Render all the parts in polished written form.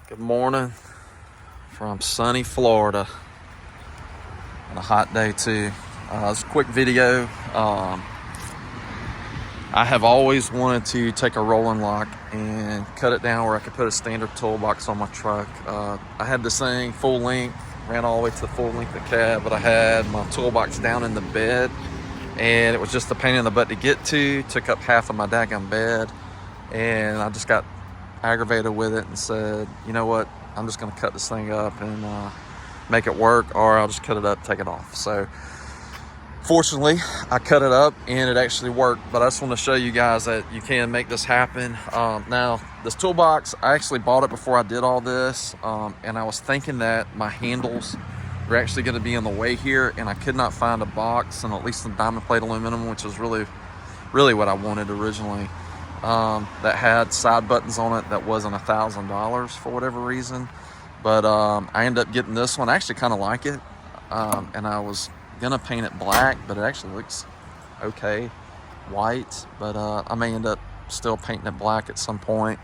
Good morning from sunny Florida on a hot day too. It's a quick video. I have always wanted to take a rolling lock and cut it down where I could put a standard toolbox on my truck. I had this thing full length, ran all the way to the full length of the cab, but I had my toolbox down in the bed and it was just a pain in the butt to get to. Took up half of my daggone bed, and I just got aggravated with it and said, you know what, I'm just going to cut this thing up and make it work, or I'll just cut it up, take it off. So fortunately I cut it up and it actually worked. But I just want to show you guys that you can make this happen. Now this toolbox, I actually bought it before I did all this, and I was thinking that my handles were actually going to be in the way here, and I could not find a box, and at least some diamond plate aluminum, which was really what I wanted originally, that had side buttons on it that wasn't $1,000 for whatever reason. But I ended up getting this one. I actually kind of like it, and I was gonna paint it black, but it actually looks okay white. But I may end up still painting it black at some point,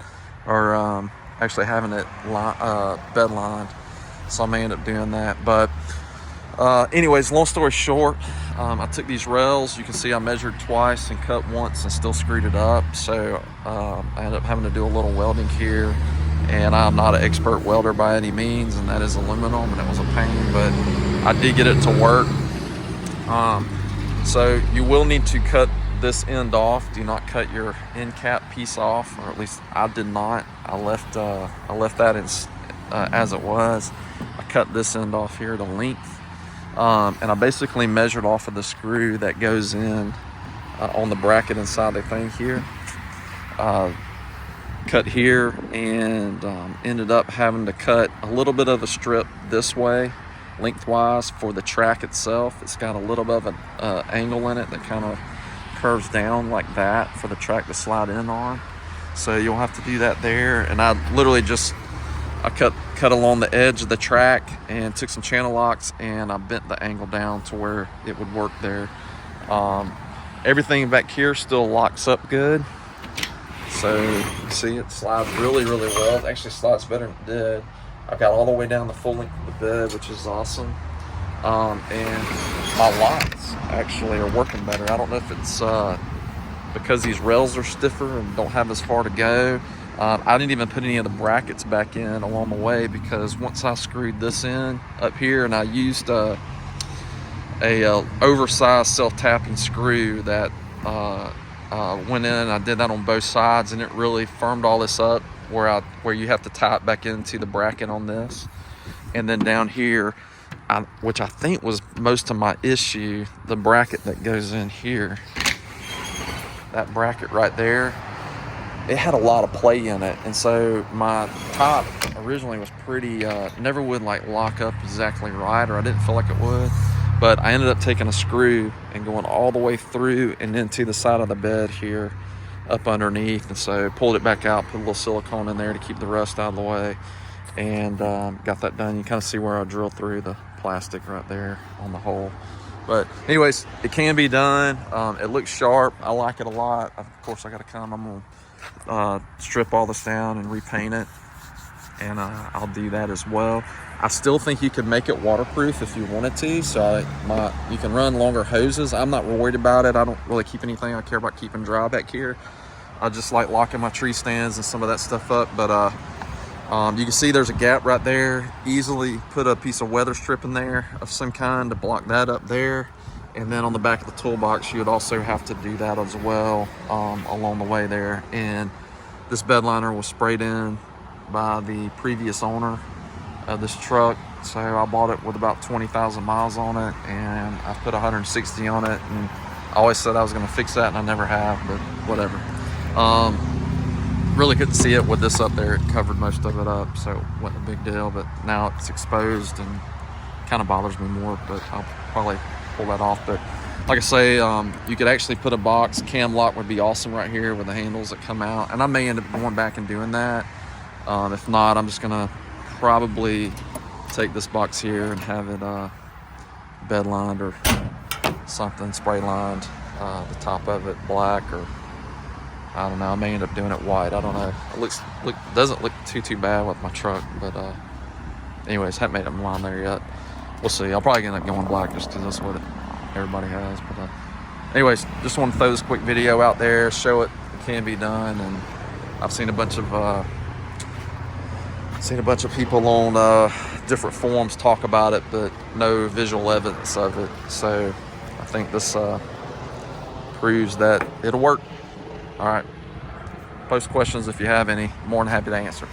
or actually having it bed lined, so I may end up doing that. But anyways, long story short, I took these rails. You can see I measured twice and cut once and still screwed it up. So I ended up having to do a little welding here, and I'm not an expert welder by any means, and that is aluminum, and it was a pain, but I did get it to work. So you will need to cut this end off. Do not cut your end cap piece off, or at least I did not. I left that as it was. I cut this end off here to length. And I basically measured off of the screw that goes in on the bracket inside the thing here. Cut here, and ended up having to cut a little bit of a strip this way, lengthwise, for the track itself. It's got a little bit of an angle in it that kind of curves down like that for the track to slide in on. So you'll have to do that there. And I literally I cut along the edge of the track and took some channel locks, and I bent the angle down to where it would work there. Everything back here still locks up good. So you see it slides really well. It actually slides better than it did. I got all the way down the full length of the bed, which is awesome. And my locks actually are working better. I don't know if it's because these rails are stiffer and don't have as far to go. I didn't even put any of the brackets back in along the way, because once I screwed this in up here, and I used a oversized self-tapping screw that went in, I did that on both sides, and it really firmed all this up where you have to tie it back into the bracket on this. And then down here, which I think was most of my issue, the bracket that goes in here, that bracket right there, it had a lot of play in it, and so my top originally was pretty never would like lock up exactly right, or I didn't feel like it would. But I ended up taking a screw and going all the way through and into the side of the bed here up underneath, and so pulled it back out, put a little silicone in there to keep the rust out of the way, and got that done. You kind of see where I drilled through the plastic right there on the hole. But anyways, it can be done. It looks sharp. I like it a lot. Of course, I got to come. I'm gonna strip all this down and repaint it, and I'll do that as well. I still think you could make it waterproof if you wanted to, so you can run longer hoses. I'm not worried about it. I don't really keep anything I care about keeping dry back here. I just like locking my tree stands and some of that stuff up. But you can see there's a gap right there. Easily put a piece of weather strip in there of some kind to block that up there. And then on the back of the toolbox, you would also have to do that as well along the way there. And this bed liner was sprayed in by the previous owner of this truck. So I bought it with about 20,000 miles on it, and I put 160 on it. And I always said I was going to fix that, and I never have, but whatever. Really couldn't see it with this up there. It covered most of it up, so it wasn't a big deal. But now it's exposed and kind of bothers me more, but I'll probably pull that off. But like I say, you could actually put a box cam lock, would be awesome right here with the handles that come out, and I may end up going back and doing that. If not, I'm just gonna probably take this box here and have it bed lined or something, spray lined, the top of it black, or I don't know, I may end up doing it white. I don't know. It doesn't look too bad with my truck, but anyways, haven't made up my mind there yet. We'll see. I'll probably end up going black just because that's what everybody has. But anyways, just want to throw this quick video out there, show it can be done. And I've seen a bunch of people on different forums talk about it, but no visual evidence of it. So I think this proves that it'll work. All right. Post questions if you have any. More than happy to answer.